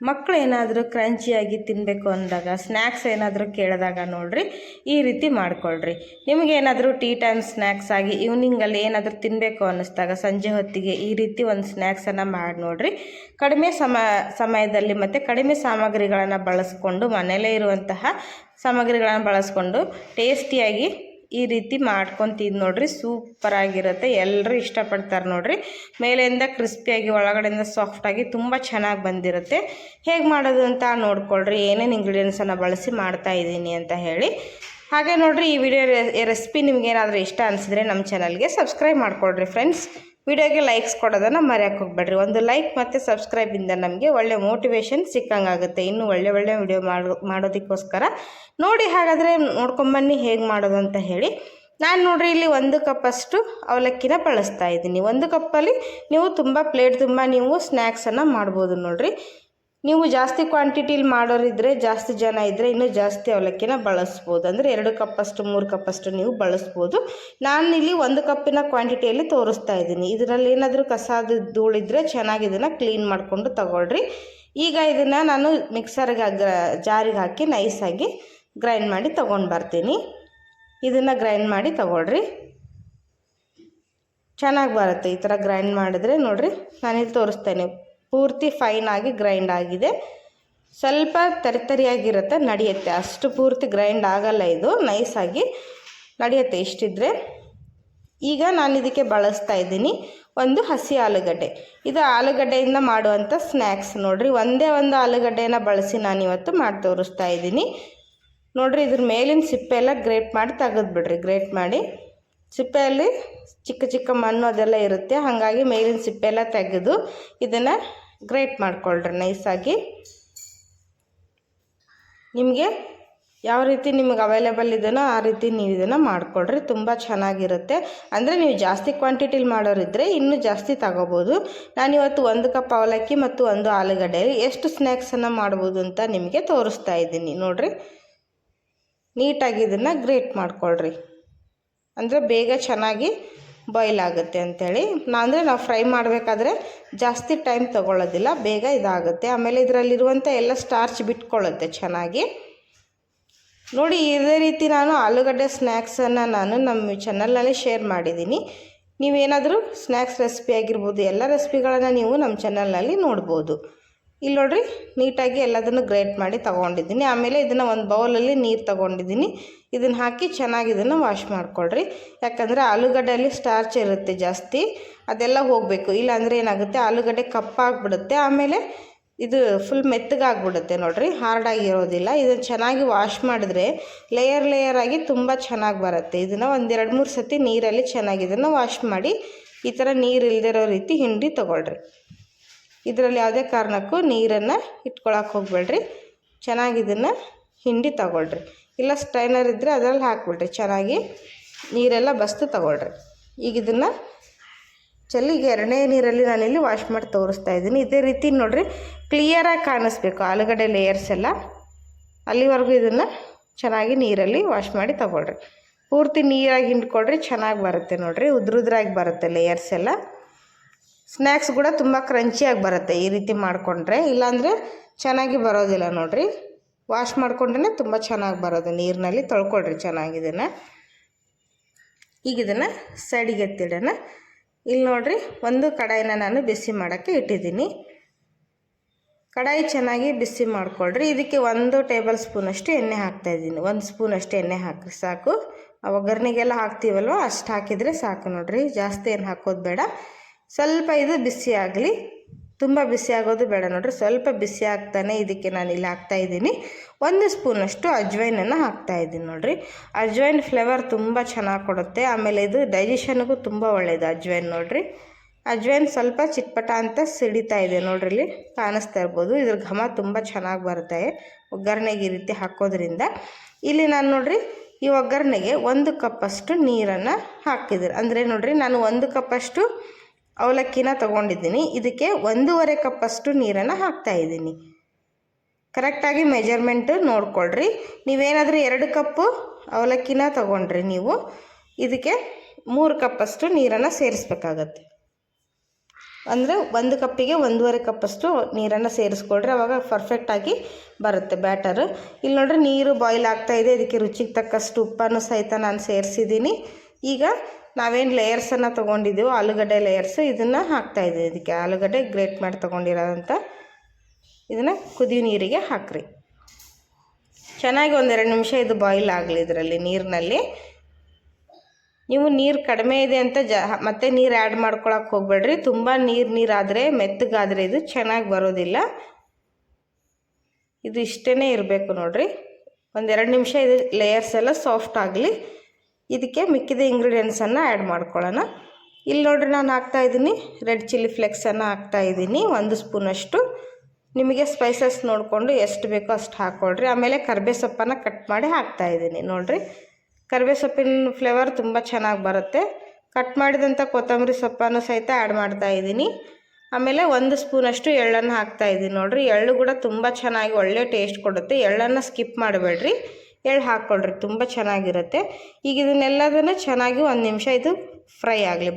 ಮಕ್ಕಳು ಏನಾದರೂ ಕ್ರಂಚಿಯಾಗಿ ತಿನ್ನಬೇಕು ಅಂದಾಗ, ಸ್ನ್ಯಾಕ್ಸ್ ಏನಾದರೂ ಕೇಳಿದಾಗ ನೋಡಿರಿ ಈ ರೀತಿ ಮಾಡ್ಕೊಳ್ರಿ. ನಿಮಗೇನಾದರೂ ಟೀ ಟೈಮ್ ಸ್ನ್ಯಾಕ್ಸ್ ಆಗಿ ಈವ್ನಿಂಗಲ್ಲಿ ಏನಾದರೂ ತಿನ್ನಬೇಕು ಅನ್ನಿಸ್ದಾಗ ಸಂಜೆ ಹೊತ್ತಿಗೆ ಈ ರೀತಿ ಒಂದು ಸ್ನ್ಯಾಕ್ಸನ್ನು ಮಾಡಿ ನೋಡಿರಿ. ಕಡಿಮೆ ಸಮಯದಲ್ಲಿ ಮತ್ತು ಕಡಿಮೆ ಸಾಮಗ್ರಿಗಳನ್ನು ಬಳಸ್ಕೊಂಡು, ಮನೆಯಲ್ಲೇ ಇರುವಂತಹ ಸಾಮಗ್ರಿಗಳನ್ನು ಬಳಸ್ಕೊಂಡು ಟೇಸ್ಟಿಯಾಗಿ ಈ ರೀತಿ ಮಾಡ್ಕೊಂಡು ತಿಂದು ನೋಡಿರಿ. ಸೂಪರಾಗಿರುತ್ತೆ, ಎಲ್ಲರೂ ಇಷ್ಟಪಡ್ತಾರೆ ನೋಡಿರಿ. ಮೇಲೆಯಿಂದ ಕ್ರಿಸ್ಪಿಯಾಗಿ ಒಳಗಡೆಯಿಂದ ಸಾಫ್ಟಾಗಿ ತುಂಬ ಚೆನ್ನಾಗಿ ಬಂದಿರುತ್ತೆ. ಹೇಗೆ ಮಾಡೋದು ಅಂತ ನೋಡ್ಕೊಳ್ರಿ, ಏನೇನು ಇಂಗ್ರೀಡಿಯೆಂಟ್ಸನ್ನು ಬಳಸಿ ಮಾಡ್ತಾಯಿದ್ದೀನಿ ಅಂತ ಹೇಳಿ. ಹಾಗೆ ನೋಡಿರಿ, ಈ ವಿಡಿಯೋ ರೆಸಿಪಿ ನಿಮಗೇನಾದರೂ ಇಷ್ಟ ಅನಿಸಿದ್ರೆ ನಮ್ಮ ಚಾನಲ್ಗೆ ಸಬ್ಸ್ಕ್ರೈಬ್ ಮಾಡ್ಕೊಳ್ರಿ ಫ್ರೆಂಡ್ಸ್. ವಿಡಿಯೋಗೆ ಲೈಕ್ಸ್ ಕೊಡೋದನ್ನು ಮರೆಯೋಕ್ಕೆ ಹೋಗ್ಬೇಡ್ರಿ. ಒಂದು ಲೈಕ್ ಮತ್ತು ಸಬ್ಸ್ಕ್ರೈಬಿಂದ ನಮಗೆ ಒಳ್ಳೆ ಮೋಟಿವೇಶನ್ ಸಿಕ್ಕಂಗಾಗುತ್ತೆ ಇನ್ನೂ ಒಳ್ಳೆ ವಿಡಿಯೋ ಮಾಡೋದಕ್ಕೋಸ್ಕರ. ನೋಡಿ, ಹಾಗಾದರೆ ನೋಡ್ಕೊಂಬನ್ನಿ ಹೇಗೆ ಮಾಡೋದು ಅಂತ ಹೇಳಿ. ನಾನು ನೋಡಿರಿ ಇಲ್ಲಿ 1 ಕಪ್ಪಷ್ಟು ಅವಲಕ್ಕಿನ ಬಳಸ್ತಾ ಇದ್ದೀನಿ. 1 ಕಪ್ಪಲ್ಲಿ ನೀವು ತುಂಬ ಪ್ಲೇಟ್ ತುಂಬ ನೀವು ಸ್ನ್ಯಾಕ್ಸನ್ನು ಮಾಡ್ಬೋದು ನೋಡಿರಿ. ನೀವು ಜಾಸ್ತಿ ಕ್ವಾಂಟಿಟಿಲಿ ಮಾಡೋರಿದ್ದರೆ, ಜಾಸ್ತಿ ಜನ ಇದ್ದರೆ ಇನ್ನೂ ಜಾಸ್ತಿ ಅವಲಕ್ಕಿನ ಬಳಸ್ಬೋದು. ಅಂದರೆ 2 ಕಪ್ಪಷ್ಟು 3 ಕಪ್ಪಷ್ಟು ನೀವು ಬಳಸ್ಬೋದು. ನಾನು ಇಲ್ಲಿ 1 ಕಪ್ಪಿನ ಕ್ವಾಂಟಿಟಿಯಲ್ಲಿ ತೋರಿಸ್ತಾ ಇದ್ದೀನಿ. ಇದರಲ್ಲಿ ಏನಾದರೂ ಕಸಾದ ಧೂಳಿದ್ರೆ ಚೆನ್ನಾಗಿ ಇದನ್ನು ಕ್ಲೀನ್ ಮಾಡಿಕೊಂಡು ತಗೊಳ್ರಿ. ಈಗ ಇದನ್ನು ನಾನು ಮಿಕ್ಸರ್ಗೆ ಜಾರಿಗೆ ಹಾಕಿ ನೈಸಾಗಿ ಗ್ರೈಂಡ್ ಮಾಡಿ ತೊಗೊಂಡು ಬರ್ತೀನಿ. ಇದನ್ನು ಗ್ರೈಂಡ್ ಮಾಡಿ ತಗೊಳ್ರಿ, ಚೆನ್ನಾಗಿ ಬರುತ್ತೆ. ಈ ಥರ ಗ್ರೈಂಡ್ ಮಾಡಿದ್ರೆ ನೋಡಿರಿ, ನಾನಿಲ್ಲಿ ತೋರಿಸ್ತೇನೆ. ಪೂರ್ತಿ ಫೈನಾಗಿ ಗ್ರೈಂಡ್ ಆಗಿದೆ. ಸ್ವಲ್ಪ ತರಿತರಿಯಾಗಿರುತ್ತೆ, ನಡೆಯುತ್ತೆ. ಅಷ್ಟು ಪೂರ್ತಿ ಗ್ರೈಂಡ್ ಆಗಲ್ಲ, ಇದು ನೈಸಾಗಿ ನಡೆಯುತ್ತೆ ಇಷ್ಟಿದ್ರೆ. ಈಗ ನಾನು ಇದಕ್ಕೆ ಬಳಸ್ತಾ ಇದ್ದೀನಿ ಒಂದು ಹಸಿ ಆಲೂಗಡ್ಡೆ. ಇದು ಆಲೂಗಡ್ಡೆಯಿಂದ ಮಾಡುವಂಥ ಸ್ನ್ಯಾಕ್ಸ್ ನೋಡಿರಿ. ಒಂದೇ ಒಂದು ಆಲೂಗಡ್ಡೆಯನ್ನು ಬಳಸಿ ನಾನಿವತ್ತು ಮಾಡಿ ತೋರಿಸ್ತಾ ಇದ್ದೀನಿ ನೋಡಿರಿ. ಇದ್ರ ಮೇಲಿನ ಸಿಪ್ಪೆ ಎಲ್ಲ ಗ್ರೇಟ್ ಮಾಡಿ ತೆಗೆದುಬಿಡ್ರಿ. ಗ್ರೇಟ್ ಮಾಡಿ, ಸಿಪ್ಪೆಯಲ್ಲಿ ಚಿಕ್ಕ ಚಿಕ್ಕ ಮಣ್ಣು ಅದೆಲ್ಲ ಇರುತ್ತೆ, ಹಾಗಾಗಿ ಮೇಲಿನ ಸಿಪ್ಪೆ ಎಲ್ಲ ತೆಗೆದು ಇದನ್ನು ಗ್ರೇಟ್ ಮಾಡ್ಕೊಳ್ರಿ ನೈಸಾಗಿ. ನಿಮಗೆ ಯಾವ ರೀತಿ ನಿಮಗೆ ಅವೈಲೇಬಲ್ ಇದೆಯೋ ಆ ರೀತಿ ನೀವು ಇದನ್ನು ಮಾಡಿಕೊಡ್ರಿ, ತುಂಬ ಚೆನ್ನಾಗಿರುತ್ತೆ. ಅಂದರೆ ನೀವು ಜಾಸ್ತಿ ಕ್ವಾಂಟಿಟಿಲಿ ಮಾಡೋರಿದ್ದರೆ ಇನ್ನೂ ಜಾಸ್ತಿ ತಗೋಬೋದು. ನಾನಿವತ್ತು 1 ಕಪ್ ಅವಲಕ್ಕಿ ಮತ್ತು 1 ಆಲೂಗಡ್ಡೆಯಲ್ಲಿ ಎಷ್ಟು ಸ್ನ್ಯಾಕ್ಸನ್ನು ಮಾಡ್ಬೋದು ಅಂತ ನಿಮಗೆ ತೋರಿಸ್ತಾ ಇದ್ದೀನಿ ನೋಡಿರಿ. ನೀಟಾಗಿ ಇದನ್ನು ಗ್ರೇಟ್ ಮಾಡ್ಕೊಳ್ರಿ, ಅಂದರೆ ಬೇಗ ಚೆನ್ನಾಗಿ ಬಾಯ್ಲ್ ಆಗುತ್ತೆ ಅಂಥೇಳಿ. ಅಂದರೆ ನಾವು ಫ್ರೈ ಮಾಡಬೇಕಾದ್ರೆ ಜಾಸ್ತಿ ಟೈಮ್ ತೊಗೊಳ್ಳೋದಿಲ್ಲ, ಬೇಗ ಇದಾಗುತ್ತೆ. ಆಮೇಲೆ ಇದರಲ್ಲಿರುವಂಥ ಎಲ್ಲ ಸ್ಟಾರ್ಚ್ ಬಿಟ್ಕೊಳ್ಳುತ್ತೆ ಚೆನ್ನಾಗಿ. ನೋಡಿ, ಇದೇ ರೀತಿ ನಾನು ಆಲೂಗಡ್ಡೆ ಸ್ನ್ಯಾಕ್ಸನ್ನು ನಾನು ನಮ್ಮ ಚಾನಲ್ನಲ್ಲಿ ಶೇರ್ ಮಾಡಿದ್ದೀನಿ. ನೀವೇನಾದರೂ ಸ್ನ್ಯಾಕ್ಸ್ ರೆಸಿಪಿ ಆಗಿರ್ಬೋದು, ಎಲ್ಲ ರೆಸಿಪಿಗಳನ್ನು ನೀವು ನಮ್ಮ ಚಾನಲ್ನಲ್ಲಿ ನೋಡ್ಬೋದು. ಇಲ್ಲಿ ನೋಡಿರಿ, ನೀಟಾಗಿ ಎಲ್ಲದನ್ನು ಗ್ರೇಟ್ ಮಾಡಿ ತೊಗೊಂಡಿದ್ದೀನಿ. ಆಮೇಲೆ ಇದನ್ನು ಒಂದು ಬೌಲಲ್ಲಿ ನೀರು ತೊಗೊಂಡಿದ್ದೀನಿ. ಇದನ್ನು ಹಾಕಿ ಚೆನ್ನಾಗಿ ಇದನ್ನು ವಾಶ್ ಮಾಡಿಕೊಳ್ರಿ. ಯಾಕಂದರೆ ಆಲೂಗಡ್ಡೆಯಲ್ಲಿ ಸ್ಟಾರ್ಚ್ ಇರುತ್ತೆ ಜಾಸ್ತಿ, ಅದೆಲ್ಲ ಹೋಗಬೇಕು. ಇಲ್ಲಾಂದರೆ ಏನಾಗುತ್ತೆ, ಆಲೂಗಡ್ಡೆ ಕಪ್ಪಾಗಿಬಿಡುತ್ತೆ, ಆಮೇಲೆ ಇದು ಫುಲ್ ಮೆತ್ತಗಾಗ್ಬಿಡುತ್ತೆ ನೋಡಿರಿ, ಹಾರ್ಡಾಗಿರೋದಿಲ್ಲ. ಇದನ್ನು ಚೆನ್ನಾಗಿ ವಾಶ್ ಮಾಡಿದ್ರೆ ಲೇಯರ್ ಆಗಿ ತುಂಬ ಚೆನ್ನಾಗಿ ಬರುತ್ತೆ. ಇದನ್ನು 1-2-3 ಸತಿ ನೀರಲ್ಲಿ ಚೆನ್ನಾಗಿ ಇದನ್ನು ವಾಶ್ ಮಾಡಿ ಈ ಥರ ನೀರು ಇಲ್ಲದಿರೋ ರೀತಿ ಹಿಂಡಿ ತೊಗೊಳ್ರಿ. ಇದರಲ್ಲಿ ಯಾವುದೇ ಕಾರಣಕ್ಕೂ ನೀರನ್ನು ಇಟ್ಕೊಳಕ್ಕೆ ಹೋಗಬೇಡ್ರಿ. ಚೆನ್ನಾಗಿ ಇದನ್ನು ಹಿಂಡಿ ತಗೊಳ್ರಿ. ಇಲ್ಲ ಸ್ಟ್ರೈನರ್ ಇದ್ದರೆ ಅದರಲ್ಲಿ ಹಾಕ್ಬಿಡ್ರಿ, ಚೆನ್ನಾಗಿ ನೀರೆಲ್ಲ ಬಸ್ತು ತಗೊಳ್ರಿ. ಈಗ ಇದನ್ನು ಚೆಲ್ಲಿಗೆ 2ನೇ ನೀರಲ್ಲಿ ನಾನಿಲ್ಲಿ ವಾಶ್ ಮಾಡಿ ತೋರಿಸ್ತಾ ಇದ್ದೀನಿ. ಇದೇ ರೀತಿ ನೋಡಿರಿ, ಕ್ಲಿಯರಾಗಿ ಕಾಣಿಸ್ಬೇಕು ಆಲೂಗಡ್ಡೆ ಲೇಯರ್ಸ್ ಎಲ್ಲ. ಅಲ್ಲಿವರೆಗೂ ಇದನ್ನು ಚೆನ್ನಾಗಿ ನೀರಲ್ಲಿ ವಾಶ್ ಮಾಡಿ ತಗೊಳ್ರಿ. ಪೂರ್ತಿ ನೀರಾಗಿ ಹಿಂಡ್ಕೊಳ್ರಿ, ಚೆನ್ನಾಗಿ ಬರುತ್ತೆ ನೋಡಿರಿ. ಉದ್ರಾಗಿ ಬರುತ್ತೆ ಲೇಯರ್ಸ್ ಎಲ್ಲ. ಸ್ನ್ಯಾಕ್ಸ್ ಕೂಡ ತುಂಬ ಕ್ರಂಚಿಯಾಗಿ ಬರುತ್ತೆ ಈ ರೀತಿ ಮಾಡಿಕೊಂಡ್ರೆ, ಇಲ್ಲಾಂದರೆ ಚೆನ್ನಾಗಿ ಬರೋದಿಲ್ಲ ನೋಡಿರಿ. ವಾಶ್ ಮಾಡಿಕೊಂಡ್ರೆ ತುಂಬ ಚೆನ್ನಾಗಿ ಬರೋದು. ನೀರಿನಲ್ಲಿ ತೊಳ್ಕೊಳ್ರಿ ಚೆನ್ನಾಗಿದನ್ನು. ಈಗ ಇದನ್ನು ಸೈಡಿಗೆ ಎತ್ತಿಡೋಣ. ಇಲ್ಲಿ ನೋಡಿರಿ, ಒಂದು ಕಡಾಯಿನ ನಾನು ಬಿಸಿ ಮಾಡೋಕ್ಕೆ ಇಟ್ಟಿದ್ದೀನಿ. ಕಡಾಯಿ ಚೆನ್ನಾಗಿ ಬಿಸಿ ಮಾಡ್ಕೊಳ್ರಿ. ಇದಕ್ಕೆ 1 ಟೇಬಲ್ ಸ್ಪೂನಷ್ಟು ಎಣ್ಣೆ ಹಾಕ್ತಾಯಿದ್ದೀನಿ. 1 ಸ್ಪೂನಷ್ಟು ಎಣ್ಣೆ ಹಾಕಿರಿ ಸಾಕು. ಆ ಒಗ್ಗರಣೆಗೆಲ್ಲ ಹಾಕ್ತೀವಲ್ವ ಅಷ್ಟು ಹಾಕಿದರೆ ಸಾಕು ನೋಡಿರಿ, ಜಾಸ್ತಿ ಏನು ಹಾಕೋದು ಬೇಡ. ಸ್ವಲ್ಪ ಇದು ಬಿಸಿ ಆಗಲಿ, ತುಂಬ ಬಿಸಿ ಆಗೋದು ಬೇಡ ನೋಡಿರಿ. ಸ್ವಲ್ಪ ಬಿಸಿ ಆಗ್ತಾನೆ ಇದಕ್ಕೆ ನಾನು ಇಲ್ಲಿ ಹಾಕ್ತಾಯಿದ್ದೀನಿ 1 ಸ್ಪೂನಷ್ಟು ಅಜ್ವೈನನ್ನು ಹಾಕ್ತಾಯಿದ್ದೀನಿ ನೋಡಿರಿ. ಅಜ್ವೈನ್ ಫ್ಲೇವರ್ ತುಂಬ ಚೆನ್ನಾಗಿ ಕೊಡುತ್ತೆ. ಆಮೇಲೆ ಇದು ಡೈಜೆಷನ್ಗೂ ತುಂಬ ಒಳ್ಳೆಯದು ಅಜ್ವೈನ್ ನೋಡಿರಿ. ಅಜ್ವೈನ್ ಸ್ವಲ್ಪ ಚಿಟ್ಪಟ ಅಂತ ಸಿಡಿತಾ ಇದೆ ನೋಡ್ರಿ, ಇಲ್ಲಿ ಕಾಣಿಸ್ತಾ ಇರ್ಬೋದು. ಇದ್ರ ಘಮ ತುಂಬ ಚೆನ್ನಾಗಿ ಬರುತ್ತೆ ಒಗ್ಗರಣೆಗೆ ಈ ರೀತಿ ಹಾಕೋದ್ರಿಂದ. ಇಲ್ಲಿ ನಾನು ನೋಡಿರಿ, ಈ ಒಗ್ಗರಣೆಗೆ 1 ಕಪ್ಪಷ್ಟು ನೀರನ್ನು ಹಾಕಿದ್ದೀನಿ. ಅಂದರೆ ನೋಡಿರಿ, ನಾನು 1 ಕಪ್ಪಷ್ಟು ಅವಲಕ್ಕಿನ ತೊಗೊಂಡಿದ್ದೀನಿ. ಇದಕ್ಕೆ 1.5 ಕಪ್ಪಷ್ಟು ನೀರನ್ನು ಹಾಕ್ತಾಯಿದ್ದೀನಿ. ಕರೆಕ್ಟಾಗಿ ಮೆಜರ್ಮೆಂಟ್ ನೋಡ್ಕೊಳ್ರಿ. ನೀವೇನಾದರೂ 2 ಕಪ್ಪು ಅವಲಕ್ಕಿನ ತೊಗೊಂಡ್ರಿ, ನೀವು ಇದಕ್ಕೆ 3 ಕಪ್ಪಷ್ಟು ನೀರನ್ನು ಸೇರಿಸ್ಬೇಕಾಗತ್ತೆ. ಅಂದರೆ 1 ಕಪ್ಪಿಗೆ 1.5 ಕಪ್ಪಷ್ಟು ನೀರನ್ನು ಸೇರಿಸ್ಕೊಳ್ರಿ, ಆವಾಗ ಪರ್ಫೆಕ್ಟಾಗಿ ಬರುತ್ತೆ ಬ್ಯಾಟರು. ಇಲ್ಲಿ ನೋಡಿರಿ ನೀರು ಬಾಯ್ಲ್ ಆಗ್ತಾಯಿದೆ. ಇದಕ್ಕೆ ರುಚಿಗೆ ತಕ್ಕಷ್ಟು ಉಪ್ಪನ್ನು ಸಹಿತ ನಾನು ಸೇರಿಸಿದ್ದೀನಿ. ಈಗ ನಾವೇನು ಲೇಯರ್ಸನ್ನು ತೊಗೊಂಡಿದ್ದೀವೋ ಆಲೂಗಡ್ಡೆ ಲೇಯರ್ಸು ಇದನ್ನು ಹಾಕ್ತಾಯಿದ್ದೀವಿ. ಇದಕ್ಕೆ ಆಲೂಗಡ್ಡೆ ಗ್ರೇಟ್ ಮಾಡಿ ತೊಗೊಂಡಿರೋದಂಥ ಇದನ್ನು ಕುದಿಯೋ ನೀರಿಗೆ ಹಾಕ್ರಿ. ಚೆನ್ನಾಗಿ 1-2 ನಿಮಿಷ ಇದು ಬಾಯ್ಲ್ ಆಗಲಿ ಇದರಲ್ಲಿ ನೀರಿನಲ್ಲಿ. ನೀವು ನೀರು ಕಡಿಮೆ ಇದೆ ಅಂತ ಮತ್ತೆ ನೀರು ಆ್ಯಡ್ ಮಾಡ್ಕೊಳಕ್ಕೆ ಹೋಗಬೇಡ್ರಿ. ತುಂಬ ನೀರಾದರೆ ಮೆತ್ತಗಾದರೆ ಇದು ಚೆನ್ನಾಗಿ ಬರೋದಿಲ್ಲ. ಇದು ಇಷ್ಟೇ ಇರಬೇಕು ನೋಡಿರಿ. 1-2 ನಿಮಿಷ ಇದು ಲೇಯರ್ಸ್ ಎಲ್ಲ ಸಾಫ್ಟ್ ಆಗಲಿ. ಇದಕ್ಕೆ ಮಿಕ್ಕಿದ ಇಂಗ್ರೀಡಿಯೆಂಟ್ಸನ್ನು ಆ್ಯಡ್ ಮಾಡ್ಕೊಳ್ಳೋಣ. ಇಲ್ಲಿ ನೋಡಿರಿ ನಾನು ಹಾಕ್ತಾಯಿದ್ದೀನಿ ರೆಡ್ ಚಿಲ್ಲಿ ಫ್ಲೆಕ್ಸನ್ನು ಹಾಕ್ತಾಯಿದ್ದೀನಿ 1 ಸ್ಪೂನಷ್ಟು. ನಿಮಗೆ ಸ್ಪೈಸಸ್ ನೋಡಿಕೊಂಡು ಎಷ್ಟು ಬೇಕೋ ಅಷ್ಟು ಹಾಕ್ಕೊಳ್ರಿ. ಆಮೇಲೆ ಕರಿಬೇವು ಸೊಪ್ಪನ್ನು ಕಟ್ ಮಾಡಿ ಹಾಕ್ತಾಯಿದ್ದೀನಿ ನೋಡಿರಿ. ಕರಿಬೇವು ಸೊಪ್ಪಿನ ಫ್ಲೇವರ್ ತುಂಬ ಚೆನ್ನಾಗಿ ಬರುತ್ತೆ. ಕಟ್ ಮಾಡಿದಂಥ ಕೊತ್ತಂಬರಿ ಸೊಪ್ಪನ್ನು ಸಹಿತ ಆ್ಯಡ್ ಮಾಡ್ತಾಯಿದ್ದೀನಿ. ಆಮೇಲೆ 1 ಸ್ಪೂನಷ್ಟು ಎಳ್ಳನ್ನು ಹಾಕ್ತಾಯಿದ್ದೀನಿ ನೋಡಿರಿ. ಎಳ್ಳು ಕೂಡ ತುಂಬ ಚೆನ್ನಾಗಿ ಒಳ್ಳೆ ಟೇಸ್ಟ್ ಕೊಡುತ್ತೆ. ಎಳ್ಳನ್ನು ಸ್ಕಿಪ್ ಮಾಡಬೇಡ್ರಿ, ಎಳ್ಳು ಹಾಕ್ಕೊಳ್ರಿ, ತುಂಬ ಚೆನ್ನಾಗಿರುತ್ತೆ. ಈಗ ಇದನ್ನೆಲ್ಲದನ್ನು ಚೆನ್ನಾಗಿ 1 ನಿಮಿಷ ಇದು ಫ್ರೈ ಆಗಲಿ,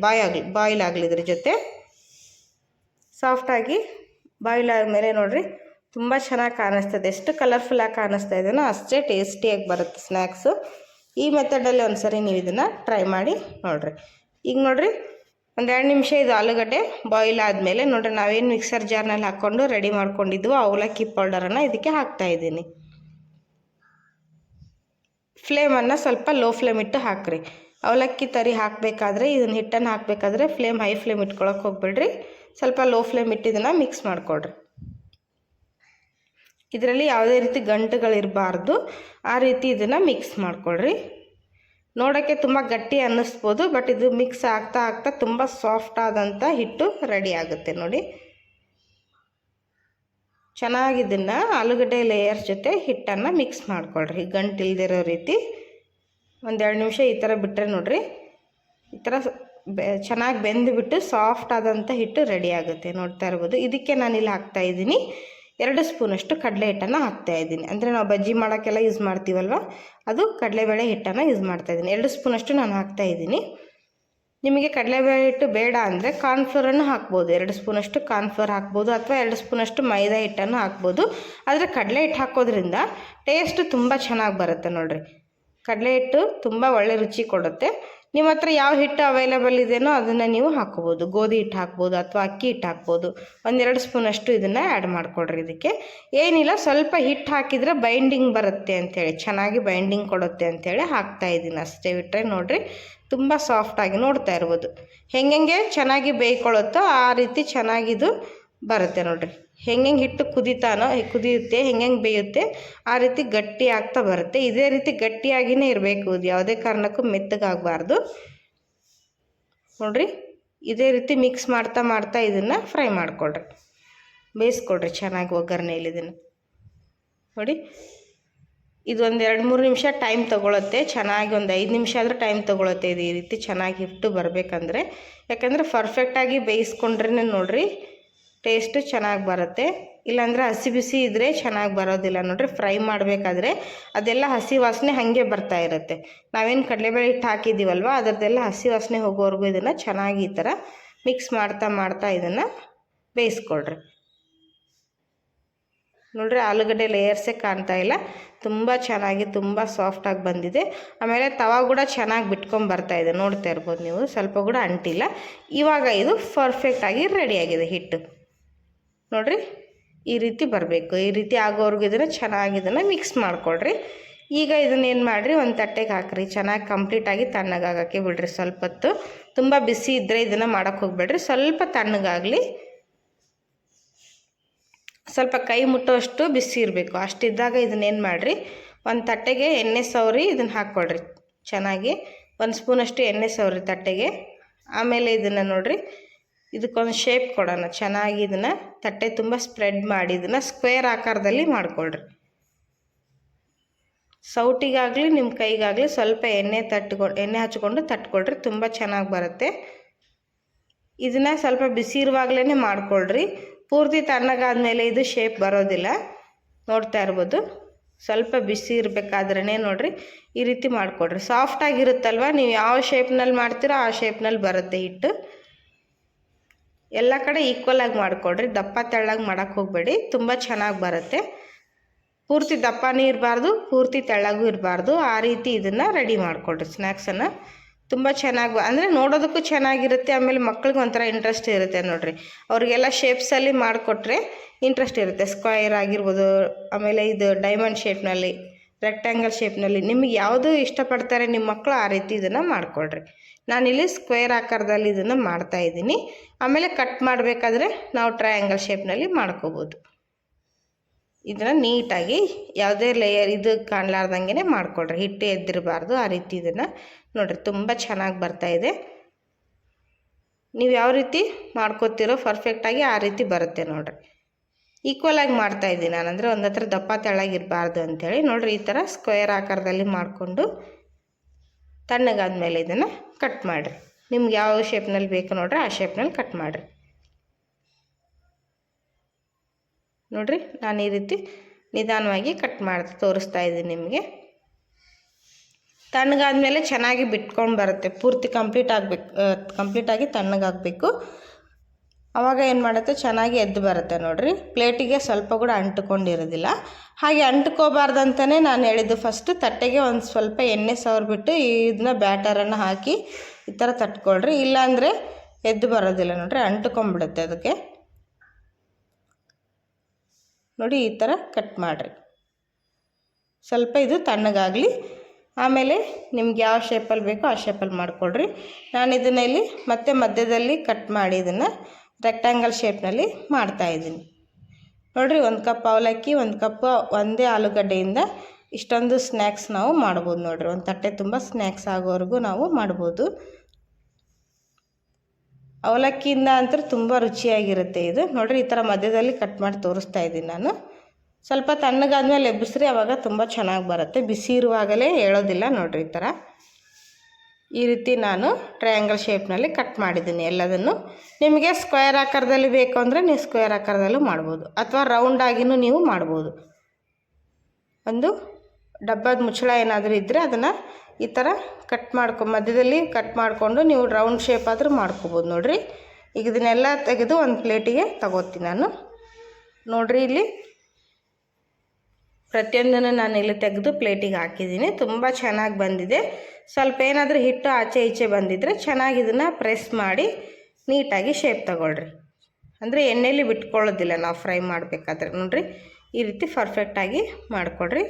ಬಾಯ್ಲ್ ಆಗಲಿ. ಇದ್ರ ಜೊತೆ ಸಾಫ್ಟಾಗಿ ಬಾಯ್ಲ್ ಆದಮೇಲೆ ನೋಡಿರಿ ತುಂಬ ಚೆನ್ನಾಗಿ ಕಾಣಿಸ್ತದೆ. ಎಷ್ಟು ಕಲರ್ಫುಲ್ಲಾಗಿ ಕಾಣಿಸ್ತಾ ಇದೆಯೋ ಅಷ್ಟೇ ಟೇಸ್ಟಿಯಾಗಿ ಬರುತ್ತೆ ಸ್ನ್ಯಾಕ್ಸು. ಈ ಮೆಥಡಲ್ಲಿ ಒಂದು ಸರಿ ನೀವು ಇದನ್ನು ಟ್ರೈ ಮಾಡಿ ನೋಡಿರಿ. ಈಗ ನೋಡಿರಿ 1-2 ನಿಮಿಷ ಇದು ಆಲೂಗಡ್ಡೆ ಬಾಯ್ಲ್ ಆದಮೇಲೆ ನೋಡಿರಿ ನಾವೇನು ಮಿಕ್ಸರ್ ಜಾರ್ನಲ್ಲಿ ಹಾಕ್ಕೊಂಡು ರೆಡಿ ಮಾಡ್ಕೊಂಡಿದ್ವು ಅವಲಕ್ಕಿ ಪೌಡರನ್ನು ಇದಕ್ಕೆ ಹಾಕ್ತಾಯಿದ್ದೀನಿ. ಫ್ಲೇಮನ್ನು ಸ್ವಲ್ಪ ಲೋ ಫ್ಲೇಮ್ ಇಟ್ಟು ಹಾಕ್ರಿ. ಅವಲಕ್ಕಿ ತರಿ ಹಾಕಬೇಕಾದ್ರೆ ಇದನ್ನು ಹಿಟ್ಟನ್ನು ಹಾಕಬೇಕಾದ್ರೆ ಹೈ ಫ್ಲೇಮ್ ಇಟ್ಕೊಳಕ್ಕೆ ಹೋಗ್ಬೇಡ್ರಿ. ಸ್ವಲ್ಪ ಲೋ ಫ್ಲೇಮ್ ಇಟ್ಟು ಇದನ್ನು ಮಿಕ್ಸ್ ಮಾಡಿಕೊಡ್ರಿ. ಇದರಲ್ಲಿ ಯಾವುದೇ ರೀತಿ ಗಂಟುಗಳಿರಬಾರ್ದು, ಆ ರೀತಿ ಇದನ್ನು ಮಿಕ್ಸ್ ಮಾಡಿಕೊಡ್ರಿ. ನೋಡೋಕ್ಕೆ ತುಂಬ ಗಟ್ಟಿ ಅನ್ನಿಸ್ಬೋದು, ಬಟ್ ಇದು ಮಿಕ್ಸ್ ಆಗ್ತಾ ಆಗ್ತಾ ತುಂಬ ಸಾಫ್ಟ್ ಆದಂಥ ಹಿಟ್ಟು ರೆಡಿ ಆಗುತ್ತೆ ನೋಡಿ. ಚೆನ್ನಾಗಿ ಇದನ್ನು ಆಲೂಗಡ್ಡೆ ಲೇಯರ್ಸ್ ಜೊತೆ ಹಿಟ್ಟನ್ನು ಮಿಕ್ಸ್ ಮಾಡಿಕೊಳ್ರಿ ಗಂಟಿಲ್ದಿರೋ ರೀತಿ. 1-2 ನಿಮಿಷ ಈ ಥರ ಬಿಟ್ಟರೆ ನೋಡಿರಿ ಈ ಥರ ಚೆನ್ನಾಗಿ ಬೆಂದುಬಿಟ್ಟು ಸಾಫ್ಟ್ ಆದಂಥ ಹಿಟ್ಟು ರೆಡಿ ಆಗುತ್ತೆ. ನೋಡ್ತಾ ಇರ್ಬೋದು. ಇದಕ್ಕೆ ನಾನಿಲ್ಲಿ ಹಾಕ್ತಾಯಿದ್ದೀನಿ 2 ಸ್ಪೂನಷ್ಟು ಕಡಲೆ ಹಿಟ್ಟನ್ನು ಹಾಕ್ತಾಯಿದ್ದೀನಿ. ಅಂದರೆ ನಾವು ಬಜ್ಜಿ ಮಾಡೋಕ್ಕೆಲ್ಲ ಯೂಸ್ ಮಾಡ್ತೀವಲ್ವ, ಅದು ಕಡಲೆಬೇಳೆ ಹಿಟ್ಟನ್ನು ಯೂಸ್ ಮಾಡ್ತಾಯಿದ್ದೀನಿ. 2 ಸ್ಪೂನಷ್ಟು ನಾನು ಹಾಕ್ತಾಯಿದ್ದೀನಿ. ನಿಮಗೆ ಕಡಲೆಬೇಳೆ ಹಿಟ್ಟು ಬೇಡ ಅಂದರೆ ಕಾರ್ನ್ಫ್ಲೋರನ್ನು ಹಾಕ್ಬೋದು. 2 ಸ್ಪೂನಷ್ಟು ಕಾರ್ನ್ಫ್ಲೋರ್ ಹಾಕ್ಬೋದು, ಅಥವಾ 2 ಸ್ಪೂನಷ್ಟು ಮೈದಾ ಹಿಟ್ಟನ್ನು ಹಾಕ್ಬೋದು. ಆದರೆ ಕಡಲೆ ಹಿಟ್ಟು ಹಾಕೋದ್ರಿಂದ ಟೇಸ್ಟ್ ತುಂಬ ಚೆನ್ನಾಗಿ ಬರುತ್ತೆ ನೋಡಿರಿ. ಕಡಲೆ ಹಿಟ್ಟು ತುಂಬ ಒಳ್ಳೆ ರುಚಿ ಕೊಡುತ್ತೆ. ನಿಮ್ಮ ಹತ್ರ ಯಾವ ಹಿಟ್ಟು ಅವೈಲೇಬಲ್ ಇದೆಯೋ ಅದನ್ನು ನೀವು ಹಾಕ್ಕೋಬೋದು. ಗೋಧಿ ಹಿಟ್ಟು ಹಾಕ್ಬೋದು ಅಥವಾ ಅಕ್ಕಿ ಹಿಟ್ಟು ಹಾಕ್ಬೋದು. 1-2 ಸ್ಪೂನಷ್ಟು ಇದನ್ನು ಆ್ಯಡ್ ಮಾಡಿಕೊಡ್ರಿ. ಇದಕ್ಕೆ ಏನಿಲ್ಲ, ಸ್ವಲ್ಪ ಹಿಟ್ಟು ಹಾಕಿದರೆ ಬೈಂಡಿಂಗ್ ಬರುತ್ತೆ ಅಂಥೇಳಿ, ಚೆನ್ನಾಗಿ ಬೈಂಡಿಂಗ್ ಕೊಡುತ್ತೆ ಅಂಥೇಳಿ ಹಾಕ್ತಾಯಿದ್ದೀನಿ ಅಷ್ಟೇ. ಬಿಟ್ಟರೆ ನೋಡಿರಿ ತುಂಬ ಸಾಫ್ಟಾಗಿ ನೋಡ್ತಾ ಇರ್ಬೋದು. ಹೆಂಗೆ ಚೆನ್ನಾಗಿ ಬೇಯ್ಕೊಳ್ಳುತ್ತೋ ಆ ರೀತಿ ಚೆನ್ನಾಗಿದು ಬರುತ್ತೆ ನೋಡಿರಿ. ಹೆಂಗೆ ಹಿಟ್ಟು ಕುದಿಯುತ್ತೆ, ಹೆಂಗೆ ಬೇಯುತ್ತೆ ಆ ರೀತಿ ಗಟ್ಟಿ ಆಗ್ತಾ ಬರುತ್ತೆ. ಇದೇ ರೀತಿ ಗಟ್ಟಿಯಾಗಿಯೇ ಇರಬೇಕು, ಇದು ಯಾವುದೇ ಕಾರಣಕ್ಕೂ ಮೆತ್ತಗಾಗಬಾರ್ದು ನೋಡಿರಿ. ಇದೇ ರೀತಿ ಮಿಕ್ಸ್ ಮಾಡ್ತಾ ಇದನ್ನು ಫ್ರೈ ಮಾಡಿಕೊಡ್ರಿ, ಬೇಯಿಸ್ಕೊಡ್ರಿ ಚೆನ್ನಾಗಿ ಒಗ್ಗರಣೆಯಲ್ಲಿ. ಇದನ್ನು ನೋಡಿ, ಇದು 1-2-3 ನಿಮಿಷ ಟೈಮ್ ತೊಗೊಳುತ್ತೆ. ಚೆನ್ನಾಗಿ 5 ನಿಮಿಷ ಆದರೂ ಟೈಮ್ ತೊಗೊಳುತ್ತೆ ಇದು ಈ ರೀತಿ ಚೆನ್ನಾಗಿ ಹಿಟ್ಟು ಬರಬೇಕಂದ್ರೆ. ಯಾಕಂದರೆ ಪರ್ಫೆಕ್ಟಾಗಿ ಬೇಯಿಸ್ಕೊಂಡ್ರೆ ನೋಡಿರಿ ಟೇಸ್ಟು ಚೆನ್ನಾಗಿ ಬರುತ್ತೆ. ಇಲ್ಲಾಂದರೆ ಹಸಿ ಬಿಸಿ ಇದ್ದರೆ ಚೆನ್ನಾಗಿ ಬರೋದಿಲ್ಲ ನೋಡಿರಿ. ಫ್ರೈ ಮಾಡಬೇಕಾದ್ರೆ ಅದೆಲ್ಲ ಹಸಿ ವಾಸನೆ ಹಾಗೆ ಬರ್ತಾ ಇರುತ್ತೆ. ನಾವೇನು ಕಡಲೆಬೇಳೆ ಹಿಟ್ಟು ಹಾಕಿದ್ದೀವಲ್ವ ಅದರದ್ದೆಲ್ಲ ಹಸಿ ವಾಸನೆ ಹೋಗೋವರೆಗೂ ಇದನ್ನು ಚೆನ್ನಾಗಿ ಈ ಥರ ಮಿಕ್ಸ್ ಮಾಡ್ತಾ ಇದನ್ನು ಬೇಯಿಸ್ಕೊಳ್ರಿ. ನೋಡಿರಿ ಆಲೂಗಡ್ಡೆ ಲೇಯರ್ಸೇ ಕಾಣ್ತಾ ಇಲ್ಲ, ತುಂಬ ಚೆನ್ನಾಗಿ ತುಂಬ ಸಾಫ್ಟಾಗಿ ಬಂದಿದೆ. ಆಮೇಲೆ ತವಾ ಕೂಡ ಚೆನ್ನಾಗಿ ಬಿಟ್ಕೊಂಡು ಬರ್ತಾಯಿದೆ, ನೋಡ್ತಾ ಇರ್ಬೋದು ನೀವು, ಸ್ವಲ್ಪ ಕೂಡ ಅಂಟಿಲ್ಲ. ಇವಾಗ ಇದು ಪರ್ಫೆಕ್ಟಾಗಿ ರೆಡಿಯಾಗಿದೆ ಹಿಟ್ಟು ನೋಡಿರಿ. ಈ ರೀತಿ ಬರಬೇಕು. ಈ ರೀತಿ ಆಗೋವರೆಗೂ ಇದನ್ನು ಚೆನ್ನಾಗಿ ಇದನ್ನು ಮಿಕ್ಸ್ ಮಾಡಿಕೊಡ್ರಿ. ಈಗ ಇದನ್ನೇನು ಮಾಡಿರಿ, ಒಂದು ತಟ್ಟೆಗೆ ಹಾಕಿರಿ. ಚೆನ್ನಾಗಿ ಕಂಪ್ಲೀಟಾಗಿ ತಣ್ಣಗಾಗೋಕ್ಕೆ ಬಿಡ್ರಿ ಸ್ವಲ್ಪ ಹೊತ್ತು. ತುಂಬ ಬಿಸಿ ಇದ್ದರೆ ಇದನ್ನು ಮಾಡೋಕ್ಕೆ ಹೋಗ್ಬೇಡ್ರಿ, ಸ್ವಲ್ಪ ತಣ್ಣಗಾಗಲಿ. ಸ್ವಲ್ಪ ಕೈ ಮುಟ್ಟೋಷ್ಟು ಬಿಸಿ ಇರಬೇಕು, ಅಷ್ಟಿದ್ದಾಗ ಇದನ್ನೇನು ಮಾಡಿರಿ, ಒಂದು ತಟ್ಟೆಗೆ ಎಣ್ಣೆ ಸವರಿ ಇದನ್ನು ಹಾಕ್ಕೊಡ್ರಿ. ಚೆನ್ನಾಗಿ 1 ಸ್ಪೂನಷ್ಟು ಎಣ್ಣೆ ಸವರಿ ತಟ್ಟೆಗೆ. ಆಮೇಲೆ ಇದನ್ನು ನೋಡಿರಿ ಇದಕ್ಕೊಂದು ಶೇಪ್ ಕೊಡೋಣ. ಚೆನ್ನಾಗಿ ಇದನ್ನು ತಟ್ಟೆ ತುಂಬ ಸ್ಪ್ರೆಡ್ ಮಾಡಿ ಇದನ್ನು ಸ್ಕ್ವೇರ್ ಆಕಾರದಲ್ಲಿ ಮಾಡಿಕೊಡ್ರಿ. ಸೌಟಿಗಾಗಲಿ ನಿಮ್ಮ ಕೈಗಾಗಲಿ ಸ್ವಲ್ಪ ಎಣ್ಣೆ ಹಚ್ಕೊಂಡು ತಟ್ಕೊಳ್ರಿ, ತುಂಬ ಚೆನ್ನಾಗಿ ಬರುತ್ತೆ. ಇದನ್ನು ಸ್ವಲ್ಪ ಬಿಸಿ ಇರುವಾಗಲೇ ಮಾಡಿಕೊಳ್ರಿ. ಪೂರ್ತಿ ತಣ್ಣಗಾದ್ಮೇಲೆ ಇದು ಶೇಪ್ ಬರೋದಿಲ್ಲ, ನೋಡ್ತಾ ಇರ್ಬೋದು. ಸ್ವಲ್ಪ ಬಿಸಿ ಇರಬೇಕಾದ್ರೇ ನೋಡಿರಿ ಈ ರೀತಿ ಮಾಡಿಕೊಡ್ರಿ. ಸಾಫ್ಟಾಗಿರುತ್ತಲ್ವ, ನೀವು ಯಾವ ಶೇಪ್ನಲ್ಲಿ ಮಾಡ್ತೀರೋ ಆ ಶೇಪ್ನಲ್ಲಿ ಬರುತ್ತೆ ಹಿಟ್ಟು. ಎಲ್ಲ ಕಡೆ ಈಕ್ವಲಾಗಿ ಮಾಡಿಕೊಡ್ರಿ, ದಪ್ಪ ತೆಳ್ಳಗೆ ಮಾಡೋಕ್ಕೆ ಹೋಗಬೇಡಿ, ತುಂಬ ಚೆನ್ನಾಗಿ ಬರುತ್ತೆ. ಪೂರ್ತಿ ದಪ್ಪನೂ ಇರಬಾರ್ದು, ಪೂರ್ತಿ ತೆಳ್ಳಗೂ ಇರಬಾರ್ದು, ಆ ರೀತಿ ಇದನ್ನು ರೆಡಿ ಮಾಡಿಕೊಡ್ರಿ ಸ್ನ್ಯಾಕ್ಸನ್ನು. ತುಂಬ ಚೆನ್ನಾಗಿ ಅಂದರೆ ನೋಡೋದಕ್ಕೂ ಚೆನ್ನಾಗಿರುತ್ತೆ, ಆಮೇಲೆ ಮಕ್ಳಿಗೆ ಒಂಥರ ಇಂಟ್ರೆಸ್ಟ್ ಇರುತ್ತೆ ನೋಡಿರಿ. ಅವರಿಗೆಲ್ಲ ಶೇಪ್ಸಲ್ಲಿ ಮಾಡಿಕೊಟ್ರೆ ಇಂಟ್ರೆಸ್ಟ್ ಇರುತ್ತೆ. ಸ್ಕ್ವೈರ್ ಆಗಿರ್ಬೋದು, ಆಮೇಲೆ ಇದು ಡೈಮಂಡ್ ಶೇಪ್ನಲ್ಲಿ, ರೆಕ್ಟ್ಯಾಂಗಲ್ ಶೇಪ್ನಲ್ಲಿ, ನಿಮಗೆ ಯಾವುದು ಇಷ್ಟಪಡ್ತಾರೆ ನಿಮ್ಮ ಮಕ್ಕಳು ಆ ರೀತಿ ಇದನ್ನು ಮಾಡಿಕೊಡ್ರಿ. ನಾನಿಲ್ಲಿ ಸ್ಕ್ವೇರ್ ಆಕಾರದಲ್ಲಿ ಇದನ್ನು ಮಾಡ್ತಾಯಿದ್ದೀನಿ. ಆಮೇಲೆ ಕಟ್ ಮಾಡಬೇಕಾದ್ರೆ ನಾವು ಟ್ರಯಾಂಗಲ್ ಶೇಪ್ನಲ್ಲಿ ಮಾಡ್ಕೋಬೋದು. ಇದನ್ನು ನೀಟಾಗಿ ಯಾವುದೇ ಲೇಯರ್ ಇದು ಕಾಣಲಾರ್ದಂಗೆ ಮಾಡಿಕೊಡ್ರಿ, ಹಿಟ್ಟು ಎದ್ದಿರಬಾರ್ದು ಆ ರೀತಿ. ಇದನ್ನು ನೋಡಿರಿ ತುಂಬ ಚೆನ್ನಾಗಿ ಬರ್ತಾಯಿದೆ. ನೀವು ಯಾವ ರೀತಿ ಮಾಡ್ಕೋತೀರೋ ಪರ್ಫೆಕ್ಟಾಗಿ ಆ ರೀತಿ ಬರುತ್ತೆ ನೋಡಿರಿ. ಈಕ್ವಲಾಗಿ ಮಾಡ್ತಾಯಿದ್ದೀನಿ ನಾನು, ಅಂದರೆ ಒಂದು ಹತ್ರ ದಪ್ಪ ತೆಳ್ಳಗಿರಬಾರ್ದು ಅಂಥೇಳಿ. ನೋಡಿರಿ ಈ ಥರ ಸ್ಕ್ವೇರ್ ಆಕಾರದಲ್ಲಿ ಮಾಡಿಕೊಂಡು ತಣ್ಣಗಾದ್ಮೇಲೆ ಇದನ್ನು ಕಟ್ ಮಾಡಿರಿ. ನಿಮ್ಗೆ ಯಾವ ಶೇಪ್ನಲ್ಲಿ ಬೇಕು ನೋಡಿರಿ ಆ ಶೇಪ್ನಲ್ಲಿ ಕಟ್ ಮಾಡಿರಿ. ನೋಡಿರಿ ನಾನು ಈ ರೀತಿ ನಿಧಾನವಾಗಿ ಕಟ್ ಮಾಡಿ ತೋರಿಸ್ತಾ ಇದ್ದೀನಿ ನಿಮಗೆ. ತಣ್ಣಗಾದ್ಮೇಲೆ ಚೆನ್ನಾಗಿ ಬಿಟ್ಕೊಂಡು ಬರುತ್ತೆ, ಪೂರ್ತಿ ಕಂಪ್ಲೀಟಾಗಿ ತಣ್ಣಗಾಗಬೇಕು. ಆವಾಗ ಏನು ಮಾಡುತ್ತೆ, ಚೆನ್ನಾಗಿ ಎದ್ದು ಬರುತ್ತೆ ನೋಡಿರಿ. ಪ್ಲೇಟಿಗೆ ಸ್ವಲ್ಪ ಕೂಡ ಅಂಟುಕೊಂಡಿರೋದಿಲ್ಲ. ಹಾಗೆ ಅಂಟ್ಕೋಬಾರ್ದಂತಲೇ ನಾನು ಹೇಳಿದ್ದು, ಫಸ್ಟು ತಟ್ಟೆಗೆ ಒಂದು ಸ್ವಲ್ಪ ಎಣ್ಣೆ ಸವರ್ಬಿಟ್ಟು ಇದನ್ನ ಬ್ಯಾಟರನ್ನು ಹಾಕಿ ಈ ಥರ ತಟ್ಕೊಳ್ರಿ, ಇಲ್ಲಾಂದರೆ ಎದ್ದು ಬರೋದಿಲ್ಲ ನೋಡಿರಿ, ಅಂಟ್ಕೊಂಡ್ಬಿಡುತ್ತೆ ಅದಕ್ಕೆ. ನೋಡಿ ಈ ಥರ ಕಟ್ ಮಾಡಿರಿ. ಸ್ವಲ್ಪ ಇದು ತಣ್ಣಗಾಗಲಿ, ಆಮೇಲೆ ನಿಮ್ಗೆ ಯಾವ ಶೇಪಲ್ಲಿ ಬೇಕೋ ಆ ಶೇಪಲ್ಲಿ ಮಾಡಿಕೊಡ್ರಿ. ನಾನು ಇದನ್ನ ಇಲ್ಲಿ ಮತ್ತೆ ಮಧ್ಯದಲ್ಲಿ ಕಟ್ ಮಾಡಿ ಇದನ್ನು ರೆಕ್ಟ್ಯಾಂಗಲ್ ಶೇಪ್ನಲ್ಲಿ ಮಾಡ್ತಾಯಿದ್ದೀನಿ. ನೋಡಿರಿ, 1 ಕಪ್ ಅವಲಕ್ಕಿ, 1 ಕಪ್ ಒಂದೇ ಆಲೂಗಡ್ಡೆಯಿಂದ ಇಷ್ಟೊಂದು ಸ್ನ್ಯಾಕ್ಸ್ ನಾವು ಮಾಡ್ಬೋದು ನೋಡಿರಿ. ಒಂದು ತಟ್ಟೆ ತುಂಬ ಸ್ನ್ಯಾಕ್ಸ್ ಆಗೋವರೆಗೂ ನಾವು ಮಾಡ್ಬೋದು. ಅವಲಕ್ಕಿಯಿಂದ ಅಂತೂ ತುಂಬ ರುಚಿಯಾಗಿರುತ್ತೆ ಇದು. ನೋಡಿರಿ ಈ ಥರ ಮಧ್ಯದಲ್ಲಿ ಕಟ್ ಮಾಡಿ ತೋರಿಸ್ತಾ ಇದ್ದೀನಿ ನಾನು. ಸ್ವಲ್ಪ ತಣ್ಣಗಾದ್ಮೇಲೆ ಎಬ್ಬಿಸ್ರಿ, ಆವಾಗ ತುಂಬ ಚೆನ್ನಾಗಿ ಬರುತ್ತೆ. ಬಿಸಿ ಇರುವಾಗಲೇ ಹೇಳೋದಿಲ್ಲ ನೋಡಿರಿ. ಈ ಥರ ಈ ರೀತಿ ನಾನು ಟ್ರಯಾಂಗಲ್ ಶೇಪ್ನಲ್ಲಿ ಕಟ್ ಮಾಡಿದ್ದೀನಿ ಎಲ್ಲದನ್ನು. ನಿಮಗೆ ಸ್ಕ್ವೇರ್ ಆಕಾರದಲ್ಲಿ ಬೇಕು ಅಂದರೆ ನೀವು ಸ್ಕ್ವೇರ್ ಆಕಾರದಲ್ಲೂ ಮಾಡ್ಬೋದು, ಅಥವಾ ರೌಂಡಾಗಿಯೂ ನೀವು ಮಾಡ್ಬೋದು. ಒಂದು ಡಬ್ಬದ ಮುಚ್ಚಳ ಏನಾದರೂ ಇದ್ದರೆ ಅದನ್ನು ಈ ಥರ ಮಧ್ಯದಲ್ಲಿ ಕಟ್ ಮಾಡಿಕೊಂಡು ನೀವು ರೌಂಡ್ ಶೇಪ್ ಆದರೂ ಮಾಡ್ಕೋಬೋದು ನೋಡಿರಿ. ಈಗ ಇದನ್ನೆಲ್ಲ ತೆಗೆದು ಒಂದು ಪ್ಲೇಟಿಗೆ ತಗೋತೀನಿ ನಾನು. ನೋಡಿರಿ ಇಲ್ಲಿ ಪ್ರತಿಯೊಂದನ್ನು ನಾನು ಇಲ್ಲಿ ತೆಗೆದು ಪ್ಲೇಟಿಗೆ ಹಾಕಿದ್ದೀನಿ. ತುಂಬ ಚೆನ್ನಾಗಿ ಬಂದಿದೆ. ಸ್ವಲ್ಪ ಏನಾದರೂ ಹಿಟ್ಟು ಆಚೆ ಈಚೆ ಬಂದಿದ್ದರೆ ಚೆನ್ನಾಗಿ ಇದನ್ನು ಪ್ರೆಸ್ ಮಾಡಿ ನೀಟಾಗಿ ಶೇಪ್ ತಗೊಳ್ರಿ. ಅಂದರೆ ಎಣ್ಣೆಯಲ್ಲಿ ಬಿಟ್ಕೊಳ್ಳೋದಿಲ್ಲ ನಾವು ಫ್ರೈ ಮಾಡಬೇಕಾದ್ರೆ. ನೋಡಿರಿ ಈ ರೀತಿ ಪರ್ಫೆಕ್ಟಾಗಿ ಮಾಡಿಕೊಡ್ರಿ.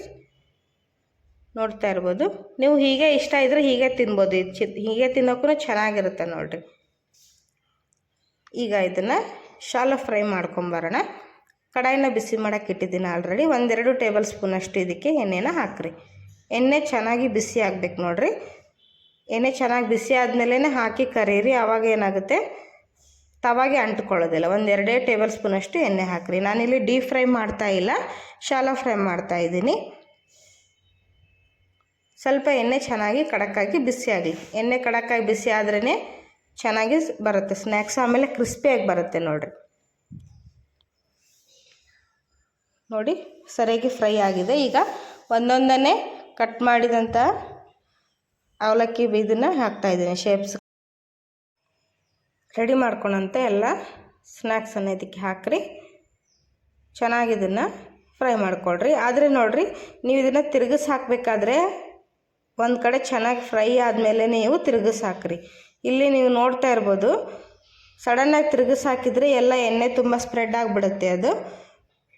ನೋಡ್ತಾ ಇರ್ಬೋದು ನೀವು. ಹೀಗೆ ಇಷ್ಟ ಇದ್ದರೆ ಹೀಗೆ ತಿನ್ಬೋದು, ಹೀಗೆ ತಿನ್ನೋಕ್ಕೂ ಚೆನ್ನಾಗಿರುತ್ತೆ ನೋಡಿರಿ. ಈಗ ಇದನ್ನು ಶಾಲೋ ಫ್ರೈ ಮಾಡ್ಕೊಂಬರೋಣ. ಕಡಾಯಿನ ಬಿಸಿ ಮಾಡೋಕ್ಕೆ ಇಟ್ಟಿದ್ದೀನಿ ಆಲ್ರೆಡಿ. 1-2 ಟೇಬಲ್ ಸ್ಪೂನಷ್ಟು ಇದಕ್ಕೆ ಎಣ್ಣೆನ ಹಾಕ್ರಿ. ಎಣ್ಣೆ ಚೆನ್ನಾಗಿ ಬಿಸಿ ಆಗಬೇಕು ನೋಡಿರಿ. ಎಣ್ಣೆ ಚೆನ್ನಾಗಿ ಬಿಸಿ ಆದಮೇಲೆ ಹಾಕಿ ಕರೀರಿ, ಆವಾಗ ಏನಾಗುತ್ತೆ ತವಾಗೆ ಅಂಟ್ಕೊಳ್ಳೋದಿಲ್ಲ. 1-2 ಟೇಬಲ್ ಸ್ಪೂನಷ್ಟು ಎಣ್ಣೆ ಹಾಕ್ರಿ. ನಾನಿಲ್ಲಿ ಡೀಪ್ ಫ್ರೈ ಮಾಡ್ತಾಯಿಲ್ಲ, ಶಾಲೋ ಫ್ರೈ ಮಾಡ್ತಾಯಿದ್ದೀನಿ. ಸ್ವಲ್ಪ ಎಣ್ಣೆ ಚೆನ್ನಾಗಿ ಕಡಕ್ಕಾಗಿ ಬಿಸಿ ಆಗಲಿ. ಎಣ್ಣೆ ಕಡಕ್ಕಾಗಿ ಬಿಸಿ ಆದ್ರೇ ಚೆನ್ನಾಗಿ ಬರುತ್ತೆ ಸ್ನ್ಯಾಕ್ಸ್, ಆಮೇಲೆ ಕ್ರಿಸ್ಪಿಯಾಗಿ ಬರುತ್ತೆ ನೋಡಿರಿ. ನೋಡಿ ಸರಿಯಾಗಿ ಫ್ರೈ ಆಗಿದೆ. ಈಗ ಒಂದೊಂದನ್ನೇ ಕಟ್ ಮಾಡಿದಂಥ ಅವಲಕ್ಕಿ ಇದನ್ನು ಹಾಕ್ತಾಯಿದ್ದೀನಿ. ಶೇಪ್ಸ್ ರೆಡಿ ಮಾಡ್ಕೊಳಂತ ಎಲ್ಲ ಸ್ನ್ಯಾಕ್ಸನ್ನು ಇದಕ್ಕೆ ಹಾಕ್ರಿ. ಚೆನ್ನಾಗಿ ಇದನ್ನು ಫ್ರೈ ಮಾಡಿಕೊಡ್ರಿ. ಆದರೆ ನೋಡಿರಿ, ನೀವು ಇದನ್ನು ತಿರುಗಿಸಿ ಹಾಕಬೇಕಾದ್ರೆ ಒಂದು ಕಡೆ ಚೆನ್ನಾಗಿ ಫ್ರೈ ಆದಮೇಲೆ ನೀವು ತಿರುಗಿಸಿ ಹಾಕ್ರಿ. ಇಲ್ಲಿ ನೀವು ನೋಡ್ತಾ ಇರ್ಬೋದು, ಸಡನ್ನಾಗಿ ತಿರುಗಿಸಿ ಹಾಕಿದರೆ ಎಲ್ಲ ಎಣ್ಣೆ ತುಂಬ ಸ್ಪ್ರೆಡ್ ಆಗಿಬಿಡುತ್ತೆ. ಅದು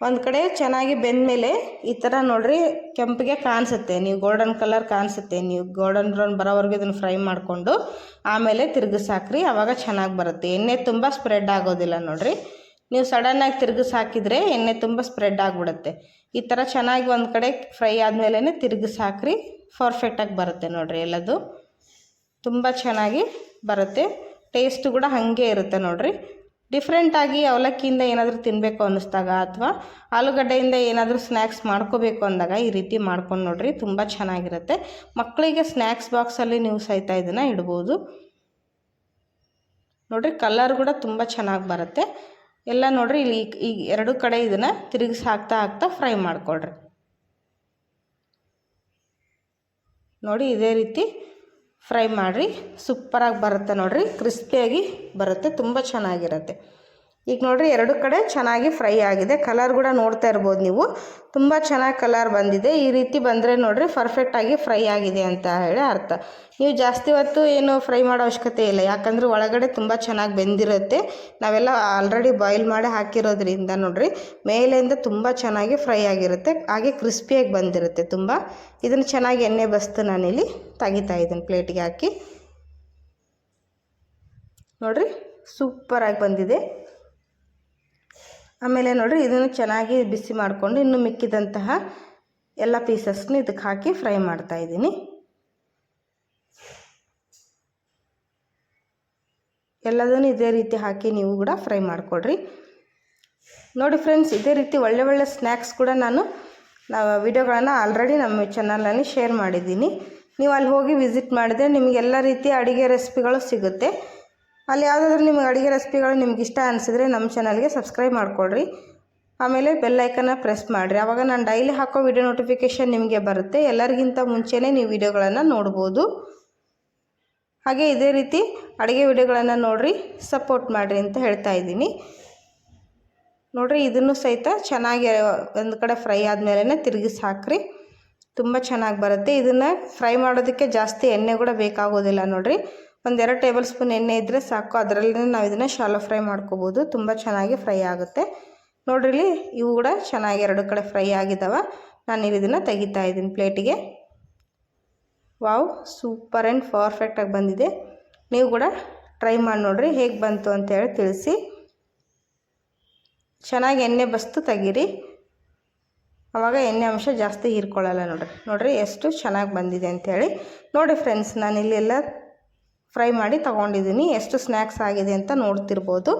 ಒಂದು ಕಡೆ ಚೆನ್ನಾಗಿ ಬೆಂದಮೇಲೆ ಈ ಥರ ನೋಡಿರಿ ಕೆಂಪಿಗೆ ಕಾಣಿಸುತ್ತೆ, ನೀವು ಗೋಲ್ಡನ್ ಕಲರ್ ಕಾಣಿಸುತ್ತೆ. ನೀವು ಗೋಲ್ಡನ್ ಬ್ರೌನ್ ಬರೋವರೆಗೂ ಇದನ್ನು ಫ್ರೈ ಮಾಡಿಕೊಂಡು ಆಮೇಲೆ ತಿರುಗಿಸಿ ಹಾಕ್ರಿ, ಆವಾಗ ಚೆನ್ನಾಗಿ ಬರುತ್ತೆ. ಎಣ್ಣೆ ತುಂಬ ಸ್ಪ್ರೆಡ್ ಆಗೋದಿಲ್ಲ ನೋಡಿರಿ. ನೀವು ಸಡನ್ನಾಗಿ ತಿರುಗಿಸಿ ಹಾಕಿದರೆ ಎಣ್ಣೆ ತುಂಬ ಸ್ಪ್ರೆಡ್ ಆಗಿಬಿಡುತ್ತೆ. ಈ ಥರ ಚೆನ್ನಾಗಿ ಒಂದು ಕಡೆ ಫ್ರೈ ಆದಮೇಲೆ ತಿರುಗಿಸಿ ಹಾಕ್ರಿ, ಪರ್ಫೆಕ್ಟಾಗಿ ಬರುತ್ತೆ ನೋಡಿರಿ. ಎಲ್ಲದು ತುಂಬ ಚೆನ್ನಾಗಿ ಬರುತ್ತೆ. ಟೇಸ್ಟು ಕೂಡ ಹಾಗೆ ಇರುತ್ತೆ ನೋಡಿರಿ. ಡಿಫ್ರೆಂಟಾಗಿ ಅವಲಕ್ಕಿಯಿಂದ ಏನಾದರೂ ತಿನ್ನಬೇಕು ಅನ್ನಿಸ್ದಾಗ ಅಥವಾ ಆಲೂಗಡ್ಡೆಯಿಂದ ಏನಾದರೂ ಸ್ನ್ಯಾಕ್ಸ್ ಮಾಡ್ಕೋಬೇಕು ಅಂದಾಗ ಈ ರೀತಿ ಮಾಡ್ಕೊಂಡು ನೋಡಿರಿ, ತುಂಬ ಚೆನ್ನಾಗಿರುತ್ತೆ. ಮಕ್ಕಳಿಗೆ ಸ್ನ್ಯಾಕ್ಸ್ ಬಾಕ್ಸಲ್ಲಿ ನೀವು ಸಹಿತ ಇದನ್ನು ಇಡ್ಬೋದು ನೋಡಿರಿ. ಕಲರ್ ಕೂಡ ತುಂಬ ಚೆನ್ನಾಗಿ ಬರುತ್ತೆ ಎಲ್ಲ ನೋಡಿರಿ. ಇಲ್ಲಿ ಈ 2 ಕಡೆ ಇದನ್ನು ತಿರುಗಿಸಿ ಹಾಕ್ತಾ ಫ್ರೈ ಮಾಡಿಕೊಡ್ರಿ. ನೋಡಿ ಇದೇ ರೀತಿ ಫ್ರೈ ಮಾಡಿರಿ. ಸೂಪರಾಗಿ ಬರುತ್ತೆ ನೋಡಿರಿ, ಕ್ರಿಸ್ಪಿಯಾಗಿ ಬರುತ್ತೆ, ತುಂಬ ಚೆನ್ನಾಗಿರುತ್ತೆ. ಈಗ ನೋಡಿರಿ ಎರಡು ಕಡೆ ಚೆನ್ನಾಗಿ ಫ್ರೈ ಆಗಿದೆ. ಕಲರ್ ಕೂಡ ನೋಡ್ತಾ ಇರ್ಬೋದು ನೀವು, ತುಂಬ ಚೆನ್ನಾಗಿ ಕಲರ್ ಬಂದಿದೆ. ಈ ರೀತಿ ಬಂದರೆ ನೋಡಿರಿ ಪರ್ಫೆಕ್ಟಾಗಿ ಫ್ರೈ ಆಗಿದೆ ಅಂತ ಹೇಳಿ ಅರ್ಥ. ನೀವು ಜಾಸ್ತಿ ಹೊತ್ತು ಏನು ಫ್ರೈ ಮಾಡೋ ಅವಶ್ಯಕತೆ ಇಲ್ಲ, ಯಾಕಂದರೆ ಒಳಗಡೆ ತುಂಬ ಚೆನ್ನಾಗಿ ಬೆಂದಿರುತ್ತೆ. ನಾವೆಲ್ಲ ಆಲ್ರೆಡಿ ಬಾಯ್ಲ್ ಮಾಡಿ ಹಾಕಿರೋದ್ರಿಂದ ನೋಡಿರಿ ಮೇಲೆಯಿಂದ ತುಂಬ ಚೆನ್ನಾಗಿ ಫ್ರೈ ಆಗಿರುತ್ತೆ, ಹಾಗೆ ಕ್ರಿಸ್ಪಿಯಾಗಿ ಬಂದಿರುತ್ತೆ ತುಂಬ. ಇದನ್ನು ಚೆನ್ನಾಗಿ ಎಣ್ಣೆ ಬಸ್ತು ನಾನಿಲ್ಲಿ ತೆಗಿತಾ ಇದ್ದೀನಿ ಪ್ಲೇಟಿಗೆ ಹಾಕಿ. ನೋಡಿರಿ ಸೂಪರಾಗಿ ಬಂದಿದೆ. ಆಮೇಲೆ ನೋಡಿರಿ ಇದನ್ನು ಚೆನ್ನಾಗಿ ಬಿಸಿ ಮಾಡಿಕೊಂಡು ಇನ್ನು ಮಿಕ್ಕಿದಂತಹ ಎಲ್ಲ ಪೀಸಸ್ನ ಇದಕ್ಕೆ ಹಾಕಿ ಫ್ರೈ ಮಾಡ್ತಾಯಿದ್ದೀನಿ. ಎಲ್ಲದನ್ನು ಇದೇ ರೀತಿ ಹಾಕಿ ನೀವು ಕೂಡ ಫ್ರೈ ಮಾಡಿಕೊಡ್ರಿ. ನೋಡಿ ಫ್ರೆಂಡ್ಸ್, ಇದೇ ರೀತಿ ಒಳ್ಳೆ ಸ್ನ್ಯಾಕ್ಸ್ ಕೂಡ ನಾನು ವಿಡಿಯೋಗಳನ್ನು ಆಲ್ರೆಡಿ ನಮ್ಮ ಚಾನಲಲ್ಲಿ ಶೇರ್ ಮಾಡಿದ್ದೀನಿ. ನೀವು ಅಲ್ಲಿ ಹೋಗಿ ವಿಸಿಟ್ ಮಾಡಿದರೆ ನಿಮಗೆಲ್ಲ ರೀತಿಯ ಅಡುಗೆ ರೆಸಿಪಿಗಳು ಸಿಗುತ್ತೆ. ಅಲ್ಲಿ ಯಾವುದಾದ್ರೂ ನಿಮಗೆ ಅಡುಗೆ ರೆಸಿಪಿಗಳು ನಿಮ್ಗೆ ಇಷ್ಟ ಅನಿಸಿದರೆ ನಮ್ಮ ಚಾನಲ್ಗೆ ಸಬ್ಸ್ಕ್ರೈಬ್ ಮಾಡಿಕೊಡ್ರಿ. ಆಮೇಲೆ ಬೆಲ್ ಐಕನ್ನ ಪ್ರೆಸ್ ಮಾಡಿರಿ, ಆವಾಗ ನಾನು ಡೈಲಿ ಹಾಕೋ ವಿಡಿಯೋ ನೋಟಿಫಿಕೇಷನ್ ನಿಮಗೆ ಬರುತ್ತೆ. ಎಲ್ಲರಿಗಿಂತ ಮುಂಚೆನೇ ನೀವು ವಿಡಿಯೋಗಳನ್ನು ನೋಡ್ಬೋದು. ಹಾಗೆ ಇದೇ ರೀತಿ ಅಡುಗೆ ವಿಡಿಯೋಗಳನ್ನು ನೋಡಿರಿ, ಸಪೋರ್ಟ್ ಮಾಡಿರಿ ಅಂತ ಹೇಳ್ತಾ ಇದ್ದೀನಿ. ನೋಡಿರಿ ಇದನ್ನು ಸಹಿತ ಚೆನ್ನಾಗಿ ಒಂದು ಕಡೆ ಫ್ರೈ ಆದಮೇಲೆ ತಿರುಗಿಸಿ ಹಾಕ್ರಿ, ತುಂಬ ಚೆನ್ನಾಗಿ ಬರುತ್ತೆ. ಇದನ್ನು ಫ್ರೈ ಮಾಡೋದಕ್ಕೆ ಜಾಸ್ತಿ ಎಣ್ಣೆ ಕೂಡ ಬೇಕಾಗೋದಿಲ್ಲ. ನೋಡಿರಿ 1-2 ಟೇಬಲ್ ಸ್ಪೂನ್ ಎಣ್ಣೆ ಇದ್ದರೆ ಸಾಕು, ಅದರಲ್ಲಿ ನಾವು ಇದನ್ನು ಶಾಲೋ ಫ್ರೈ ಮಾಡ್ಕೋಬೋದು, ತುಂಬ ಚೆನ್ನಾಗಿ ಫ್ರೈ ಆಗುತ್ತೆ. ನೋಡಿರಿ ಇವು ಕೂಡ ಚೆನ್ನಾಗಿ ಎರಡು ಕಡೆ ಫ್ರೈ ಆಗಿದ್ದಾವೆ. ನಾನು ಇದನ್ನು ತೆಗಿತಾ ಇದ್ದೀನಿ ಪ್ಲೇಟಿಗೆ. ವಾವ್, ಸೂಪರ್ ಆ್ಯಂಡ್ ಪರ್ಫೆಕ್ಟಾಗಿ ಬಂದಿದೆ. ನೀವು ಕೂಡ ಟ್ರೈ ಮಾಡಿ ನೋಡಿರಿ ಹೇಗೆ ಬಂತು ಅಂತೇಳಿ ತಿಳಿಸಿ. ಚೆನ್ನಾಗಿ ಎಣ್ಣೆ ಬಸ್ತು ತೆಗೀರಿ, ಆವಾಗ ಎಣ್ಣೆ ಅಂಶ ಜಾಸ್ತಿ ಹೀರ್ಕೊಳ್ಳಲ್ಲ. ನೋಡಿರಿ ಎಷ್ಟು ಚೆನ್ನಾಗಿ ಬಂದಿದೆ ಅಂಥೇಳಿ. ನೋಡಿ ಫ್ರೆಂಡ್ಸ್, ನಾನಿಲ್ಲಿ ಎಲ್ಲ ಫ್ರೈ ಮಾಡಿ ತೊಗೊಂಡಿದ್ದೀನಿ. ಎಷ್ಟು ಸ್ನ್ಯಾಕ್ಸ್ ಆಗಿದೆ ಅಂತ ನೋಡ್ತಿರ್ಬೋದು,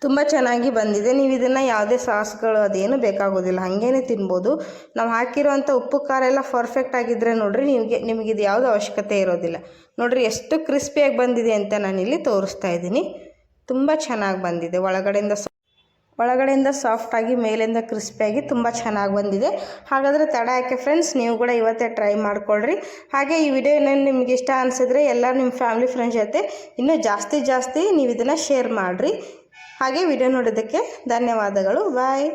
ತುಂಬ ಚೆನ್ನಾಗಿ ಬಂದಿದೆ. ನೀವು ಇದನ್ನು ಯಾವುದೇ ಸಾಸ್ಗಳು ಅದೇನು ಬೇಕಾಗೋದಿಲ್ಲ, ಹಾಗೇ ತಿನ್ಬೋದು. ನಾವು ಹಾಕಿರೋವಂಥ ಉಪ್ಪು ಖಾರ ಎಲ್ಲ ಪರ್ಫೆಕ್ಟ್ ಆಗಿದ್ದರೆ ನೋಡಿರಿ ನಿಮಗಿದು ಯಾವುದೂ ಅವಶ್ಯಕತೆ ಇರೋದಿಲ್ಲ. ನೋಡಿರಿ ಎಷ್ಟು ಕ್ರಿಸ್ಪಿಯಾಗಿ ಬಂದಿದೆ ಅಂತ ನಾನಿಲ್ಲಿ ತೋರಿಸ್ತಾ ಇದ್ದೀನಿ. ತುಂಬ ಚೆನ್ನಾಗಿ ಬಂದಿದೆ, ಒಳಗಡೆಯಿಂದ ಸಾಫ್ಟಾಗಿ ಮೇಲಿಂದ ಕ್ರಿಸ್ಪಿಯಾಗಿ ತುಂಬ ಚೆನ್ನಾಗಿ ಬಂದಿದೆ. ಹಾಗಾದರೆ ತಡ ಯಾಕೆ ಫ್ರೆಂಡ್ಸ್, ನೀವು ಕೂಡ ಇವತ್ತೇ ಟ್ರೈ ಮಾಡಿಕೊಳ್ರಿ. ಹಾಗೆ ಈ ವಿಡಿಯೋ ಏನೇನು ನಿಮ್ಗೆ ಇಷ್ಟ ಅನಿಸಿದ್ರೆ ಎಲ್ಲ ನಿಮ್ಮ ಫ್ಯಾಮಿಲಿ ಫ್ರೆಂಡ್ಸ್ ಜೊತೆ ಇನ್ನೂ ಜಾಸ್ತಿ ನೀವು ಇದನ್ನು ಶೇರ್ ಮಾಡಿರಿ. ಹಾಗೆ ವಿಡಿಯೋ ನೋಡೋದಕ್ಕೆ ಧನ್ಯವಾದಗಳು. ಬಾಯ್.